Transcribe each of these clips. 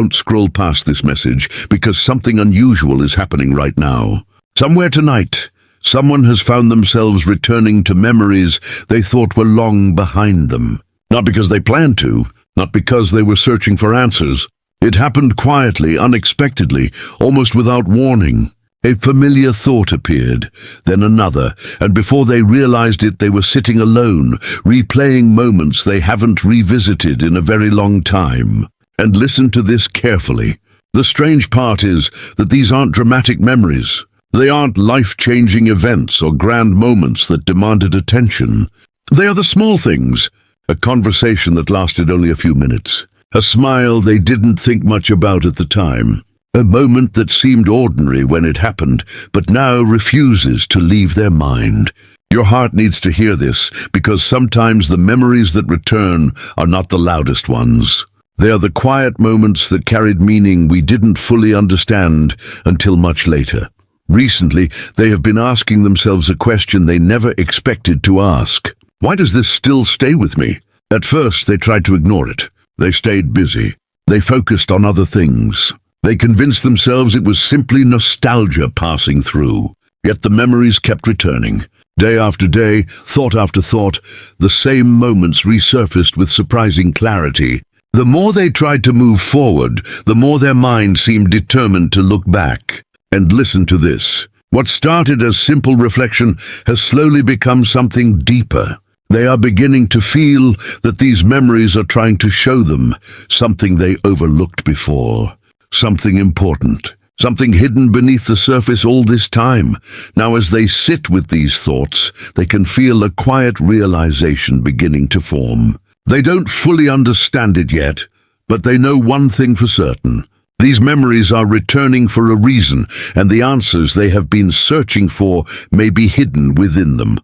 don't scroll past this message because something unusual is happening right now. Somewhere tonight, someone has found themselves returning to memories they thought were long behind them. Not because they planned to, not because they were searching for answers. It happened quietly, unexpectedly, almost without warning. A familiar thought appeared, then another, and before they realized it, they were sitting alone, replaying moments they haven't revisited in a very long time. And listen to this carefully. The strange part is that these aren't dramatic memories. They aren't life-changing events or grand moments that demanded attention. They are the small things. A conversation that lasted only a few minutes. A smile they didn't think much about at the time. A moment that seemed ordinary when it happened, but now refuses to leave their mind. Your heart needs to hear this, because sometimes the memories that return are not the loudest ones. They are the quiet moments that carried meaning we didn't fully understand until much later. Recently, they have been asking themselves a question they never expected to ask. Why does this still stay with me? At first, they tried to ignore it. They stayed busy. They focused on other things. They convinced themselves it was simply nostalgia passing through. Yet the memories kept returning. Day after day, thought after thought, the same moments resurfaced with surprising clarity. The more they tried to move forward, the more their mind seemed determined to look back. And listen to this. What started as simple reflection has slowly become something deeper. They are beginning to feel that these memories are trying to show them something they overlooked before. Something important, something hidden beneath the surface all this time. Now as they sit with these thoughts, they can feel a quiet realization beginning to form. They don't fully understand it yet, but they know one thing for certain. These memories are returning for a reason, and the answers they have been searching for may be hidden within them.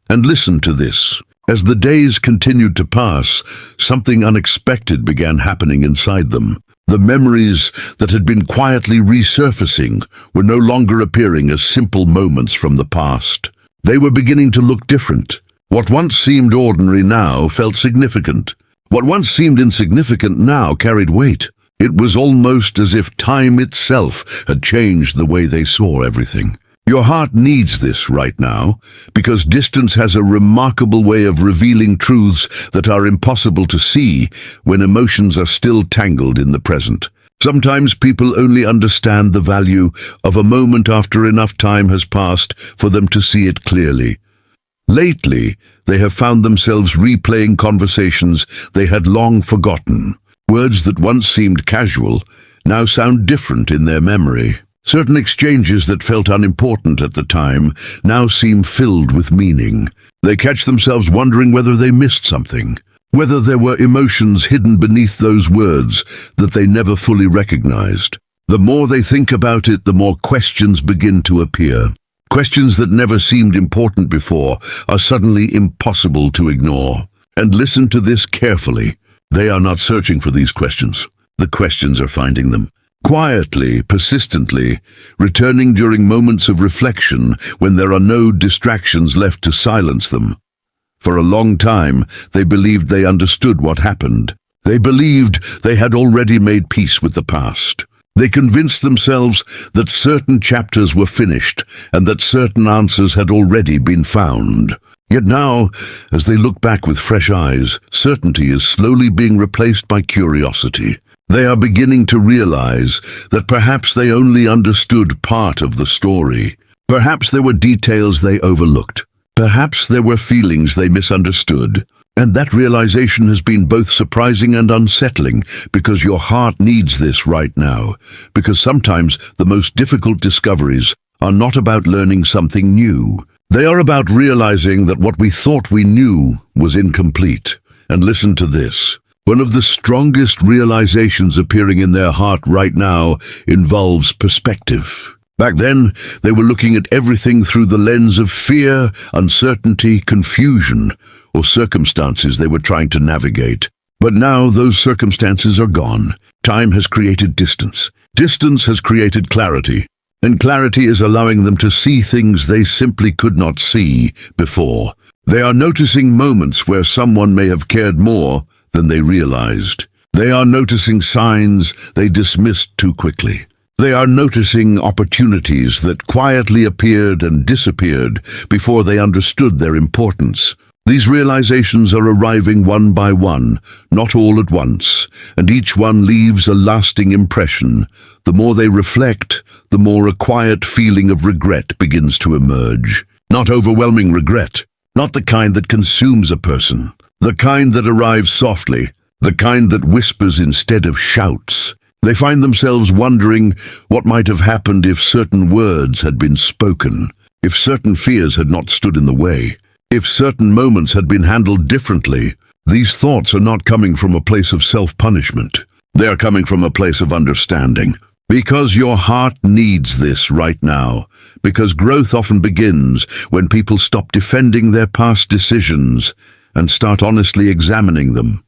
And listen to this. As the days continued to pass, something unexpected began happening inside them. The memories that had been quietly resurfacing were no longer appearing as simple moments from the past. They were beginning to look different. What once seemed ordinary now felt significant. What once seemed insignificant now carried weight. It was almost as if time itself had changed the way they saw everything. Your heart needs this right now, because distance has a remarkable way of revealing truths that are impossible to see when emotions are still tangled in the present. Sometimes people only understand the value of a moment after enough time has passed for them to see it clearly. Lately, they have found themselves replaying conversations they had long forgotten. Words that once seemed casual now sound different in their memory. Certain exchanges that felt unimportant at the time now seem filled with meaning. They catch themselves wondering whether they missed something, whether there were emotions hidden beneath those words that they never fully recognized. The more they think about it, the more questions begin to appear. Questions that never seemed important before are suddenly impossible to ignore. And listen to this carefully. They are not searching for these questions. The questions are finding them. Quietly, persistently, returning during moments of reflection when there are no distractions left to silence them. For a long time, they believed they understood what happened. They believed they had already made peace with the past. They convinced themselves that certain chapters were finished and that certain answers had already been found. Yet now, as they look back with fresh eyes, certainty is slowly being replaced by curiosity. They are beginning to realize that perhaps they only understood part of the story. Perhaps there were details they overlooked. Perhaps there were feelings they misunderstood. And that realization has been both surprising and unsettling, because your heart needs this right now. Because sometimes the most difficult discoveries are not about learning something new. They are about realizing that what we thought we knew was incomplete. And listen to this. One of the strongest realizations appearing in their heart right now involves perspective. Back then, they were looking at everything through the lens of fear, uncertainty, confusion, or circumstances they were trying to navigate. But now those circumstances are gone. Time has created distance. Distance has created clarity. And clarity is allowing them to see things they simply could not see before. They are noticing moments where someone may have cared more than they realized. They are noticing signs they dismissed too quickly. They are noticing opportunities that quietly appeared and disappeared before they understood their importance. These realizations are arriving one by one, not all at once, and each one leaves a lasting impression. The more they reflect, the more a quiet feeling of regret begins to emerge. Not overwhelming regret, not the kind that consumes a person, the kind that arrives softly, the kind that whispers instead of shouts. They find themselves wondering what might have happened if certain words had been spoken, if certain fears had not stood in the way, if certain moments had been handled differently. These thoughts are not coming from a place of self-punishment. They are coming from a place of understanding. Because your heart needs this right now. Because growth often begins when people stop defending their past decisions and start honestly examining them.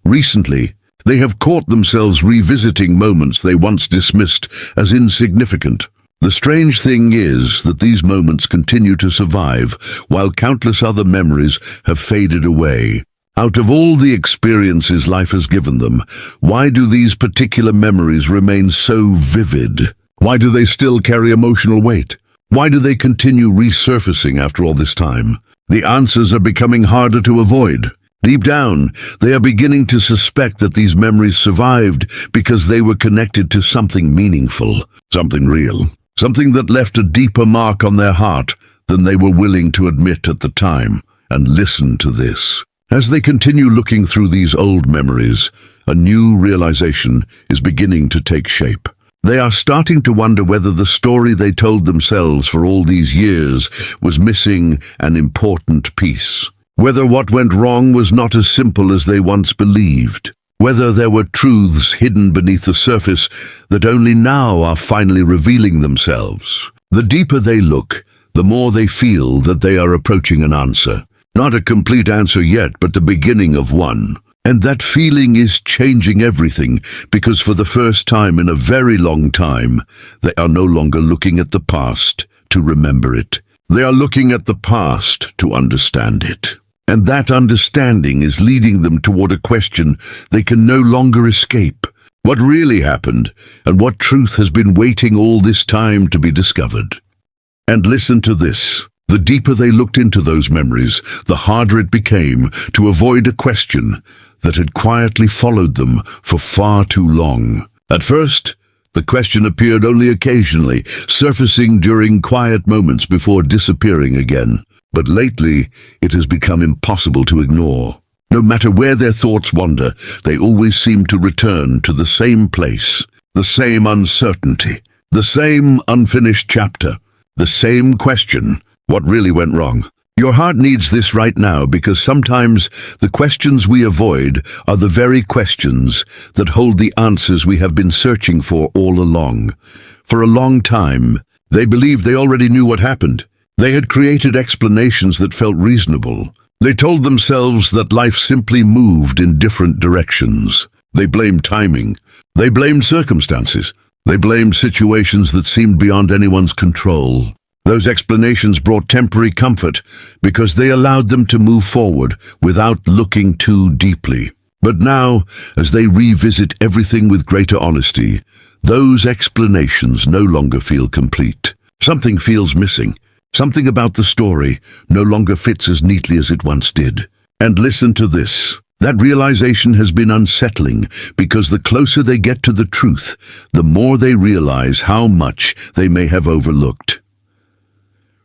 Recently, they have caught themselves revisiting moments they once dismissed as insignificant. The strange thing is that these moments continue to survive while countless other memories have faded away. Out of all the experiences life has given them, why do these particular memories remain so vivid? Why do they still carry emotional weight? Why do they continue resurfacing after all this time? The answers are becoming harder to avoid. Deep down, they are beginning to suspect that these memories survived because they were connected to something meaningful, something real, something that left a deeper mark on their heart than they were willing to admit at the time. And listen to this. As they continue looking through these old memories, a new realization is beginning to take shape. They are starting to wonder whether the story they told themselves for all these years was missing an important piece. Whether what went wrong was not as simple as they once believed. Whether there were truths hidden beneath the surface that only now are finally revealing themselves. The deeper they look, the more they feel that they are approaching an answer. Not a complete answer yet, but the beginning of one. And that feeling is changing everything, because for the first time in a very long time, they are no longer looking at the past to remember it. They are looking at the past to understand it. And that understanding is leading them toward a question they can no longer escape. What really happened, and what truth has been waiting all this time to be discovered? And listen to this. The deeper they looked into those memories, the harder it became to avoid a question that had quietly followed them for far too long. At first, the question appeared only occasionally, surfacing during quiet moments before disappearing again. But lately, it has become impossible to ignore. No matter where their thoughts wander, they always seem to return to the same place, the same uncertainty, the same unfinished chapter, the same question. What really went wrong? Your heart needs this right now, because sometimes the questions we avoid are the very questions that hold the answers we have been searching for all along. For a long time, they believed they already knew what happened. They had created explanations that felt reasonable. They told themselves that life simply moved in different directions. They blamed timing. They blamed circumstances. They blamed situations that seemed beyond anyone's control. Those explanations brought temporary comfort because they allowed them to move forward without looking too deeply. But now, as they revisit everything with greater honesty, those explanations no longer feel complete. Something feels missing. Something about the story no longer fits as neatly as it once did. And listen to this. That realization has been unsettling because the closer they get to the truth, the more they realize how much they may have overlooked.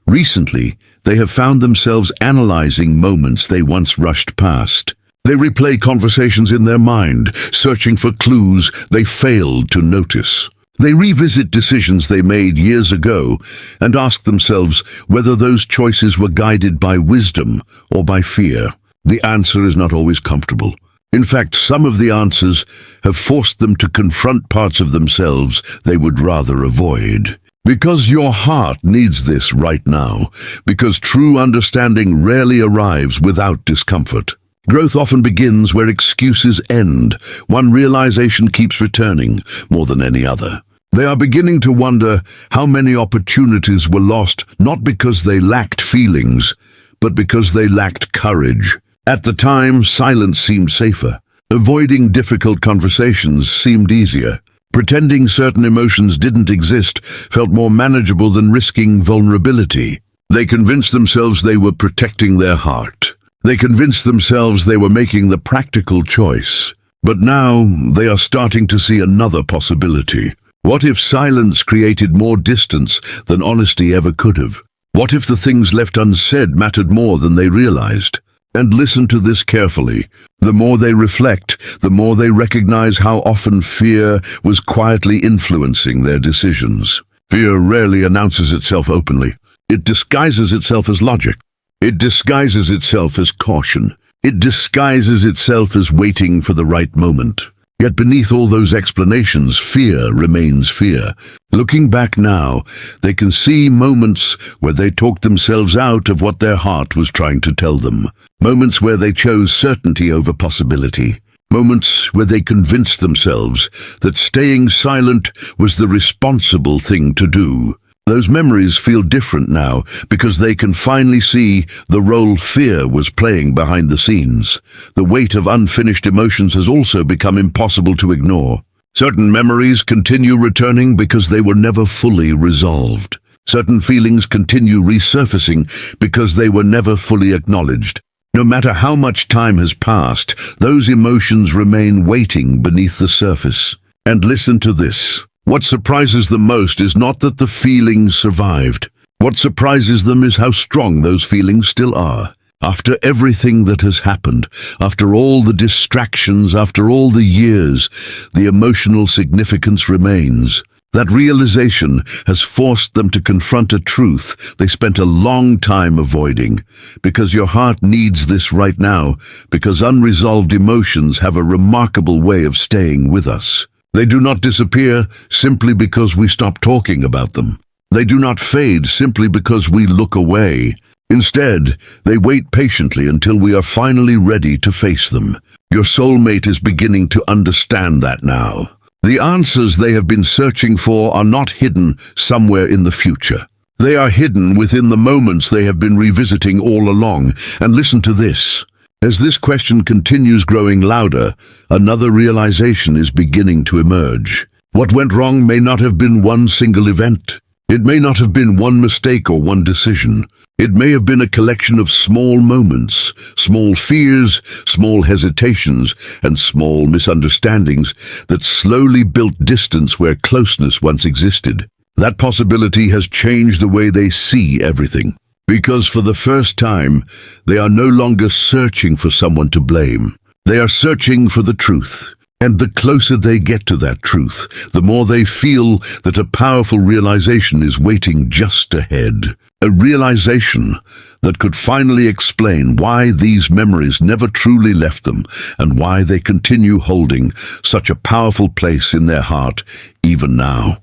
Recently, they have found themselves analyzing moments they once rushed past. They replay conversations in their mind, searching for clues they failed to notice. They revisit decisions they made years ago and ask themselves whether those choices were guided by wisdom or by fear. The answer is not always comfortable. In fact, some of the answers have forced them to confront parts of themselves they would rather avoid. Because your heart needs this right now, because true understanding rarely arrives without discomfort. Growth often begins where excuses end. One realization keeps returning more than any other. They are beginning to wonder how many opportunities were lost, not because they lacked feelings, but because they lacked courage. At the time, silence seemed safer. Avoiding difficult conversations seemed easier. Pretending certain emotions didn't exist felt more manageable than risking vulnerability. They convinced themselves they were protecting their heart. They convinced themselves they were making the practical choice. But now they are starting to see another possibility. What if silence created more distance than honesty ever could have? What if the things left unsaid mattered more than they realized? And listen to this carefully. The more they reflect, the more they recognize how often fear was quietly influencing their decisions. Fear rarely announces itself openly. It disguises itself as logic. It disguises itself as caution. It disguises itself as waiting for the right moment. Yet beneath all those explanations, fear remains fear. Looking back now, they can see moments where they talked themselves out of what their heart was trying to tell them. Moments where they chose certainty over possibility. Moments where they convinced themselves that staying silent was the responsible thing to do. Those memories feel different now because they can finally see the role fear was playing behind the scenes. The weight of unfinished emotions has also become impossible to ignore. Certain memories continue returning because they were never fully resolved. Certain feelings continue resurfacing because they were never fully acknowledged. No matter how much time has passed, those emotions remain waiting beneath the surface. And listen to this. What surprises them most is not that the feelings survived. What surprises them is how strong those feelings still are. After everything that has happened, after all the distractions, after all the years, the emotional significance remains. That realization has forced them to confront a truth they spent a long time avoiding. Because your heart needs this right now, because unresolved emotions have a remarkable way of staying with us. They do not disappear simply because we stop talking about them. They do not fade simply because we look away. Instead, they wait patiently until we are finally ready to face them. Your soulmate is beginning to understand that now. The answers they have been searching for are not hidden somewhere in the future. They are hidden within the moments they have been revisiting all along. And listen to this. As this question continues growing louder, another realization is beginning to emerge. What went wrong may not have been one single event. It may not have been one mistake or one decision. It may have been a collection of small moments, small fears, small hesitations, and small misunderstandings that slowly built distance where closeness once existed. That possibility has changed the way they see everything. Because for the first time, they are no longer searching for someone to blame. They are searching for the truth. And the closer they get to that truth, the more they feel that a powerful realization is waiting just ahead. A realization that could finally explain why these memories never truly left them and why they continue holding such a powerful place in their heart even now.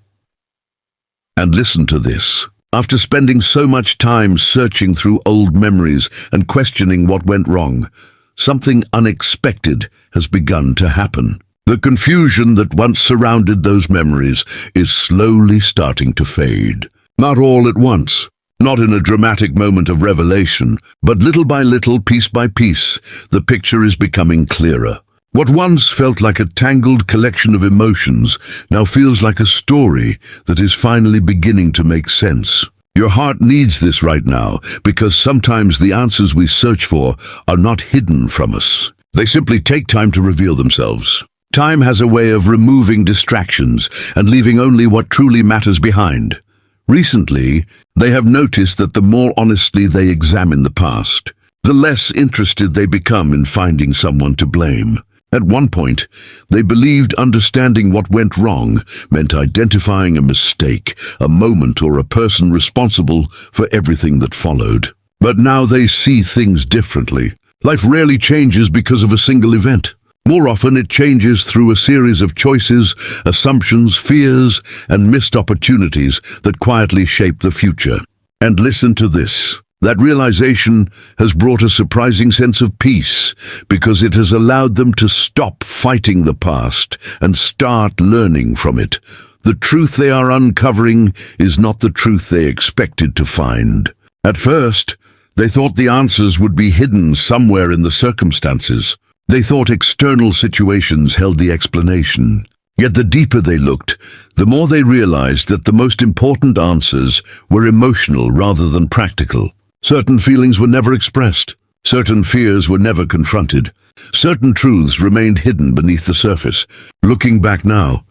And listen to this. After spending so much time searching through old memories and questioning what went wrong, something unexpected has begun to happen. The confusion that once surrounded those memories is slowly starting to fade. Not all at once, not in a dramatic moment of revelation, but little by little, piece by piece, the picture is becoming clearer. What once felt like a tangled collection of emotions now feels like a story that is finally beginning to make sense. Your heart needs this right now because sometimes the answers we search for are not hidden from us. They simply take time to reveal themselves. Time has a way of removing distractions and leaving only what truly matters behind. Recently, they have noticed that the more honestly they examine the past, the less interested they become in finding someone to blame. At one point, they believed understanding what went wrong meant identifying a mistake, a moment, or a person responsible for everything that followed. But now they see things differently. Life rarely changes because of a single event. More often, it changes through a series of choices, assumptions, fears, and missed opportunities that quietly shape the future. And listen to this. That realization has brought a surprising sense of peace because it has allowed them to stop fighting the past and start learning from it. The truth they are uncovering is not the truth they expected to find. At first, they thought the answers would be hidden somewhere in the circumstances. They thought external situations held the explanation. Yet the deeper they looked, the more they realized that the most important answers were emotional rather than practical. Certain feelings were never expressed. Certain fears were never confronted. Certain truths remained hidden beneath the surface. Looking back now,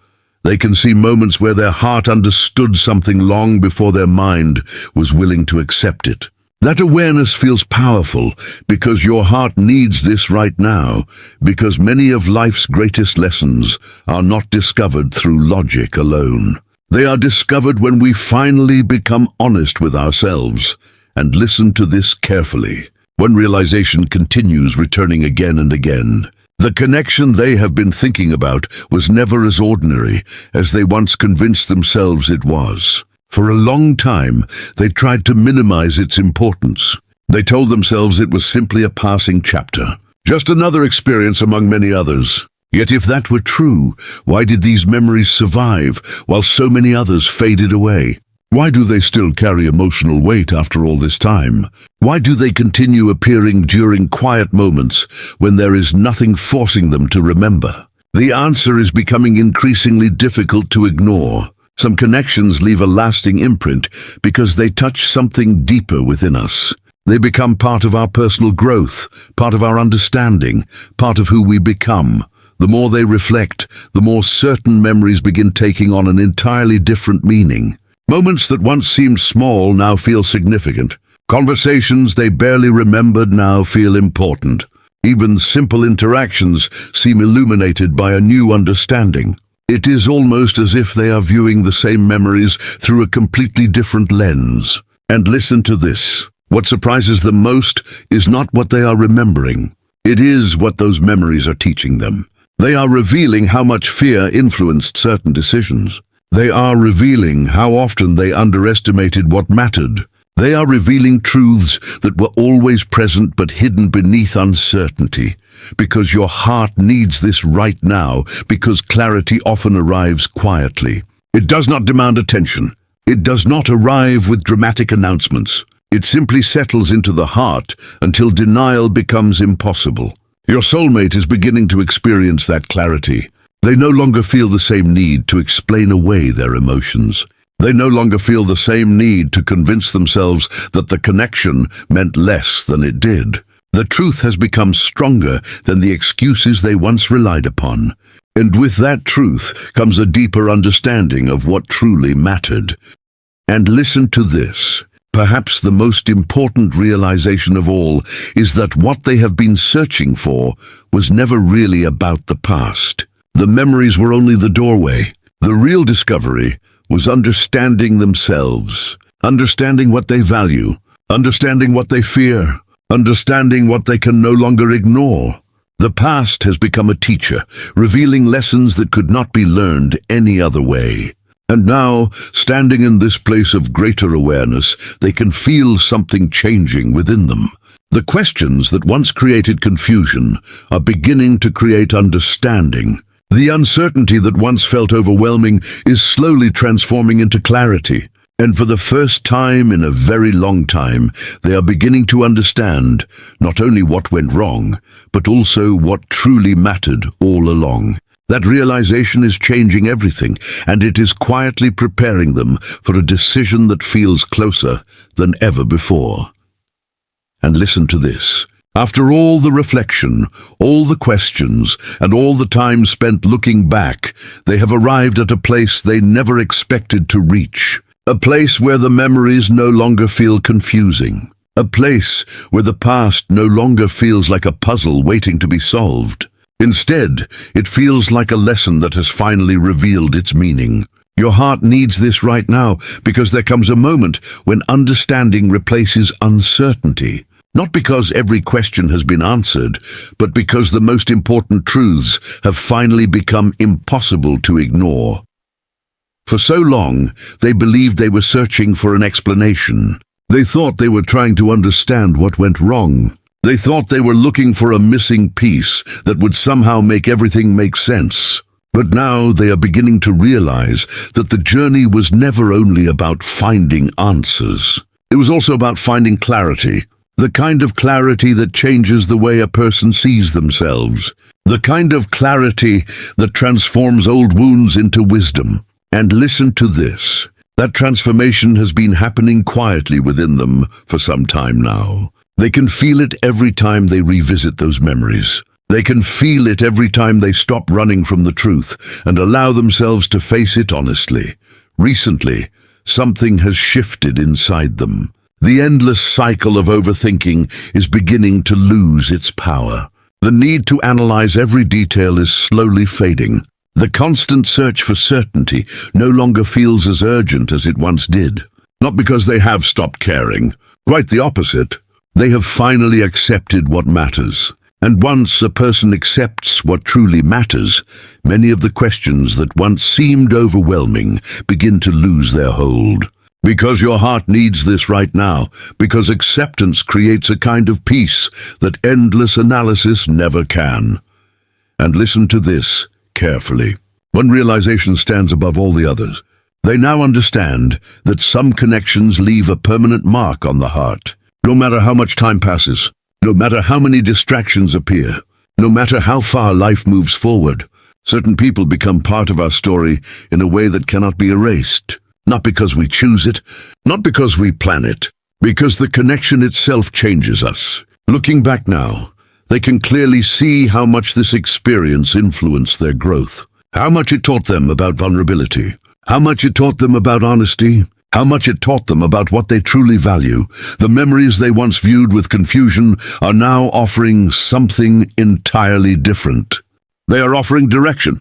they can see moments where their heart understood something long before their mind was willing to accept it. That awareness feels powerful because your heart needs this right now, because many of life's greatest lessons are not discovered through logic alone. They are discovered when we finally become honest with ourselves. And listen to this carefully. One realization continues returning again and again. The connection they have been thinking about was never as ordinary as they once convinced themselves it was. For a long time, they tried to minimize its importance. They told themselves it was simply a passing chapter, just another experience among many others. Yet if that were true, why did these memories survive while so many others faded away? Why do they still carry emotional weight after all this time? Why do they continue appearing during quiet moments when there is nothing forcing them to remember? The answer is becoming increasingly difficult to ignore. Some connections leave a lasting imprint because they touch something deeper within us. They become part of our personal growth, part of our understanding, part of who we become. The more they reflect, the more certain memories begin taking on an entirely different meaning. Moments that once seemed small now feel significant. Conversations they barely remembered now feel important. Even simple interactions seem illuminated by a new understanding. It is almost as if they are viewing the same memories through a completely different lens. And listen to this. What surprises them most is not what they are remembering. It is what those memories are teaching them. They are revealing how much fear influenced certain decisions. They are revealing how often they underestimated what mattered. They are revealing truths that were always present but hidden beneath uncertainty. Because your heart needs this right now, because clarity often arrives quietly. It does not demand attention. It does not arrive with dramatic announcements. It simply settles into the heart until denial becomes impossible. Your soulmate is beginning to experience that clarity. They no longer feel the same need to explain away their emotions. They no longer feel the same need to convince themselves that the connection meant less than it did. The truth has become stronger than the excuses they once relied upon. And with that truth comes a deeper understanding of what truly mattered. And listen to this. Perhaps the most important realization of all is that what they have been searching for was never really about the past. The memories were only the doorway. The real discovery was understanding themselves, understanding what they value, understanding what they fear, understanding what they can no longer ignore. The past has become a teacher, revealing lessons that could not be learned any other way. And now, standing in this place of greater awareness, they can feel something changing within them. The questions that once created confusion are beginning to create understanding. The uncertainty that once felt overwhelming is slowly transforming into clarity. And for the first time in a very long time, they are beginning to understand not only what went wrong, but also what truly mattered all along. That realization is changing everything, and it is quietly preparing them for a decision that feels closer than ever before. And listen to this. After all the reflection, all the questions, and all the time spent looking back, they have arrived at a place they never expected to reach. A place where the memories no longer feel confusing. A place where the past no longer feels like a puzzle waiting to be solved. Instead, it feels like a lesson that has finally revealed its meaning. Your heart needs this right now because there comes a moment when understanding replaces uncertainty. Not because every question has been answered, but because the most important truths have finally become impossible to ignore. For so long, they believed they were searching for an explanation. They thought they were trying to understand what went wrong. They thought they were looking for a missing piece that would somehow make everything make sense. But now they are beginning to realize that the journey was never only about finding answers. It was also about finding clarity. The kind of clarity that changes the way a person sees themselves. The kind of clarity that transforms old wounds into wisdom. And listen to this. That transformation has been happening quietly within them for some time now. They can feel it every time they revisit those memories. They can feel it every time they stop running from the truth and allow themselves to face it honestly. Recently, something has shifted inside them. The endless cycle of overthinking is beginning to lose its power. The need to analyze every detail is slowly fading. The constant search for certainty no longer feels as urgent as it once did. Not because they have stopped caring. Quite the opposite. They have finally accepted what matters. And once a person accepts what truly matters, many of the questions that once seemed overwhelming begin to lose their hold. Because your heart needs this right now, because acceptance creates a kind of peace that endless analysis never can. And listen to this carefully. One realization stands above all the others. They now understand that some connections leave a permanent mark on the heart. No matter how much time passes, no matter how many distractions appear, no matter how far life moves forward, certain people become part of our story in a way that cannot be erased. Not because we choose it, not because we plan it, because the connection itself changes us. Looking back now, they can clearly see how much this experience influenced their growth, how much it taught them about vulnerability, how much it taught them about honesty, how much it taught them about what they truly value. The memories they once viewed with confusion are now offering something entirely different. They are offering direction.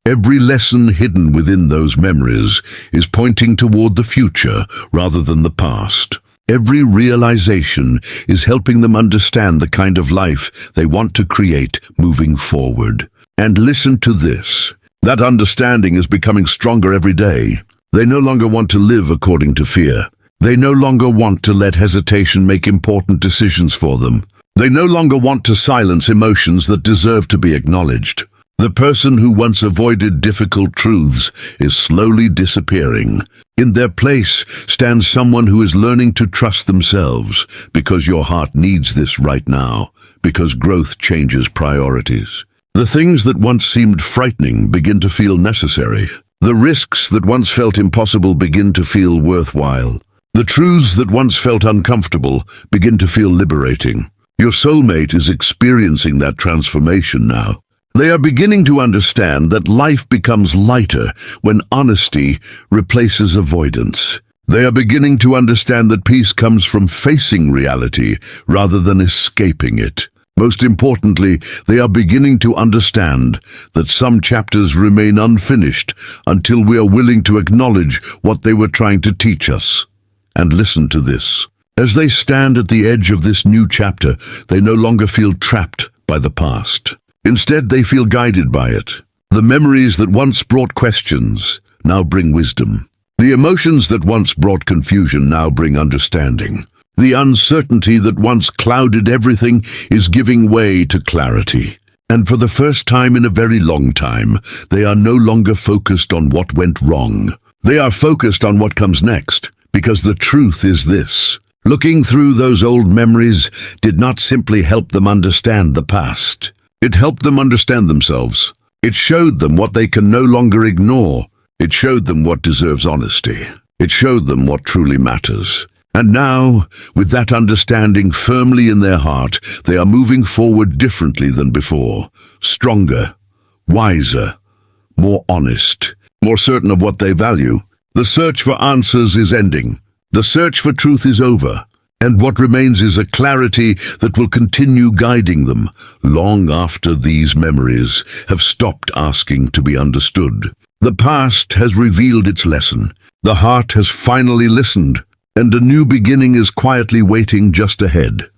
Every lesson hidden within those memories is pointing toward the future rather than the past. Every realization is helping them understand the kind of life they want to create moving forward. And listen to this. That understanding is becoming stronger every day. They no longer want to live according to fear. They no longer want to let hesitation make important decisions for them. They no longer want to silence emotions that deserve to be acknowledged. The person who once avoided difficult truths is slowly disappearing. In their place stands someone who is learning to trust themselves, because your heart needs this right now, because growth changes priorities. The things that once seemed frightening begin to feel necessary. The risks that once felt impossible begin to feel worthwhile. The truths that once felt uncomfortable begin to feel liberating. Your soulmate is experiencing that transformation now. They are beginning to understand that life becomes lighter when honesty replaces avoidance. They are beginning to understand that peace comes from facing reality rather than escaping it. Most importantly, they are beginning to understand that some chapters remain unfinished until we are willing to acknowledge what they were trying to teach us. And listen to this. As they stand at the edge of this new chapter, they no longer feel trapped by the past. Instead, they feel guided by it. The memories that once brought questions now bring wisdom. The emotions that once brought confusion now bring understanding. The uncertainty that once clouded everything is giving way to clarity. And for the first time in a very long time, they are no longer focused on what went wrong. They are focused on what comes next, because the truth is this. Looking through those old memories did not simply help them understand the past. It helped them understand themselves. It showed them what they can no longer ignore. It showed them what deserves honesty. It showed them what truly matters. And now, with that understanding firmly in their heart, they are moving forward differently than before. Stronger, wiser, more honest, more certain of what they value. The search for answers is ending. The search for truth is over. And what remains is a clarity that will continue guiding them long after these memories have stopped asking to be understood. The past has revealed its lesson. The heart has finally listened. And a new beginning is quietly waiting just ahead.